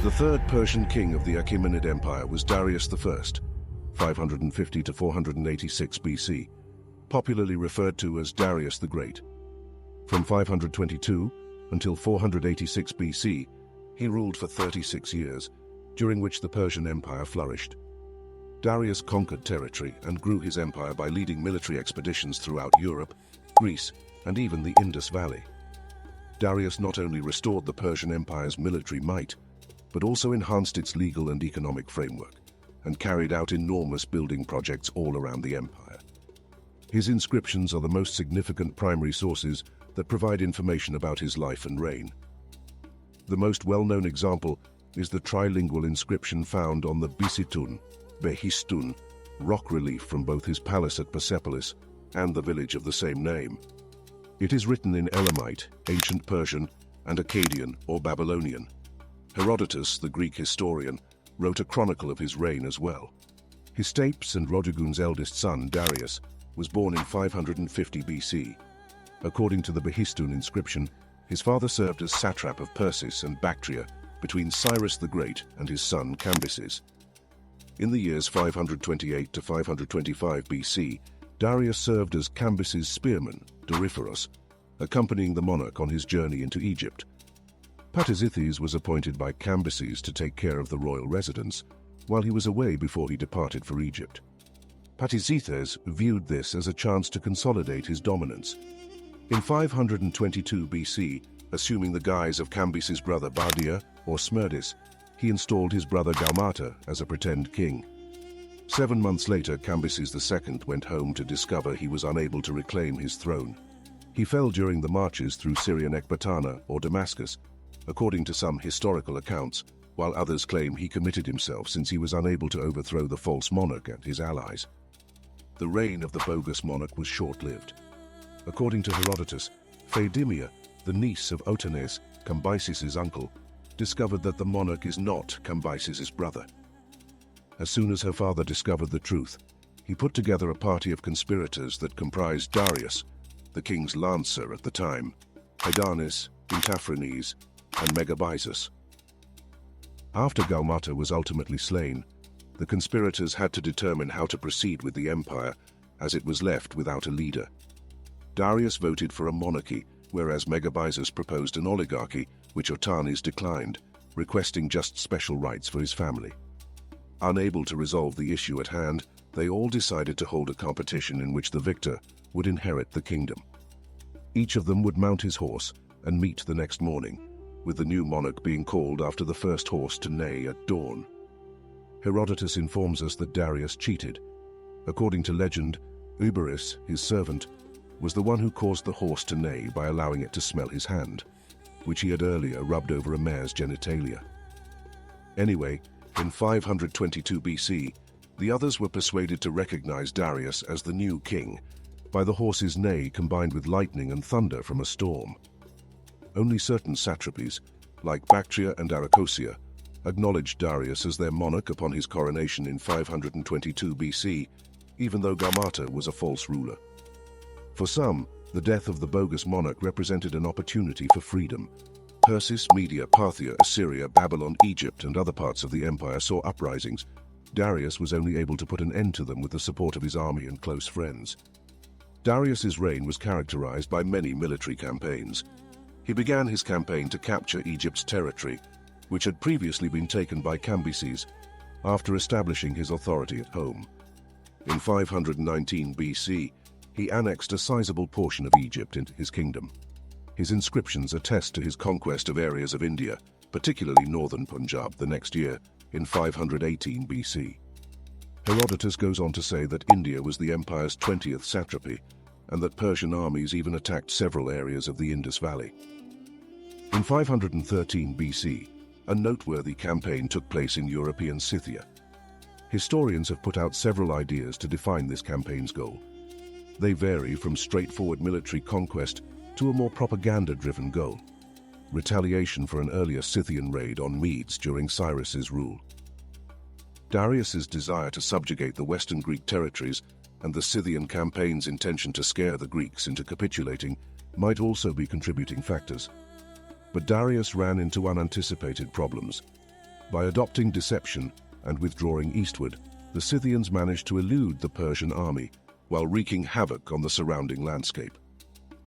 The third Persian king of the Achaemenid Empire was Darius I, 550 to 486 BC, popularly referred to as Darius the Great. From 522 until 486 BC, he ruled for 36 years, during which the Persian Empire flourished. Darius conquered territory and grew his empire by leading military expeditions throughout Europe, Greece, and even the Indus Valley. Darius not only restored the Persian Empire's military might, but also enhanced its legal and economic framework, and carried out enormous building projects all around the empire. His inscriptions are the most significant primary sources that provide information about his life and reign. The most well-known example is the trilingual inscription found on the Behistun rock relief from both his palace at Persepolis and the village of the same name. It is written in Elamite, ancient Persian, and Akkadian or Babylonian. Herodotus, the Greek historian, wrote a chronicle of his reign as well. Hystapes and Rhodogun's eldest son, Darius, was born in 550 BC. According to the Behistun inscription, his father served as satrap of Persis and Bactria between Cyrus the Great and his son Cambyses. In the years 528 to 525 BC, Darius served as Cambyses' spearman, Doryphoros, accompanying the monarch on his journey into Egypt. Patizithes was appointed by Cambyses to take care of the royal residence, while he was away before he departed for Egypt. Patizithes viewed this as a chance to consolidate his dominance. In 522 BC, assuming the guise of Cambyses' brother Bardia or Smerdis, he installed his brother Gaumata as a pretend king. 7 months later, Cambyses II went home to discover he was unable to reclaim his throne. He fell during the marches through Syrian Ecbatana or Damascus, according to some historical accounts, while others claim he committed himself since he was unable to overthrow the false monarch and his allies. The reign of the bogus monarch was short-lived. According to Herodotus, Phaedimia, the niece of Otanes, Cambyses' uncle, discovered that the monarch is not Cambyses' brother. As soon as her father discovered the truth, he put together a party of conspirators that comprised Darius, the king's lancer at the time, Hydarnes, Intaphrines, and Megabyzus. After Gaumata was ultimately slain, the conspirators had to determine how to proceed with the empire, as it was left without a leader. Darius voted for a monarchy, whereas Megabyzus proposed an oligarchy, which Otanes declined, requesting just special rights for his family. Unable to resolve the issue at hand, they all decided to hold a competition in which the victor would inherit the kingdom. Each of them would mount his horse and meet the next morning, with the new monarch being called after the first horse to neigh at dawn. Herodotus informs us that Darius cheated. According to legend, Uberus, his servant, was the one who caused the horse to neigh by allowing it to smell his hand, which he had earlier rubbed over a mare's genitalia. Anyway, in 522 BC, the others were persuaded to recognize Darius as the new king by the horse's neigh combined with lightning and thunder from a storm. Only certain satrapies, like Bactria and Arachosia, acknowledged Darius as their monarch upon his coronation in 522 BC, even though Gaumata was a false ruler. For some, the death of the bogus monarch represented an opportunity for freedom. Persis, Media, Parthia, Assyria, Babylon, Egypt, and other parts of the empire saw uprisings. Darius was only able to put an end to them with the support of his army and close friends. Darius's reign was characterized by many military campaigns. He began his campaign to capture Egypt's territory, which had previously been taken by Cambyses, after establishing his authority at home. In 519 BC, he annexed a sizable portion of Egypt into his kingdom. His inscriptions attest to his conquest of areas of India, particularly northern Punjab, the next year, in 518 BC. Herodotus goes on to say that India was the empire's 20th satrapy, and that Persian armies even attacked several areas of the Indus Valley. In 513 BC, a noteworthy campaign took place in European Scythia. Historians have put out several ideas to define this campaign's goal. They vary from straightforward military conquest to a more propaganda-driven goal: retaliation for an earlier Scythian raid on Medes during Cyrus's rule. Darius's desire to subjugate the western Greek territories and the Scythian campaign's intention to scare the Greeks into capitulating might also be contributing factors. But Darius ran into unanticipated problems. By adopting deception and withdrawing eastward, the Scythians managed to elude the Persian army while wreaking havoc on the surrounding landscape.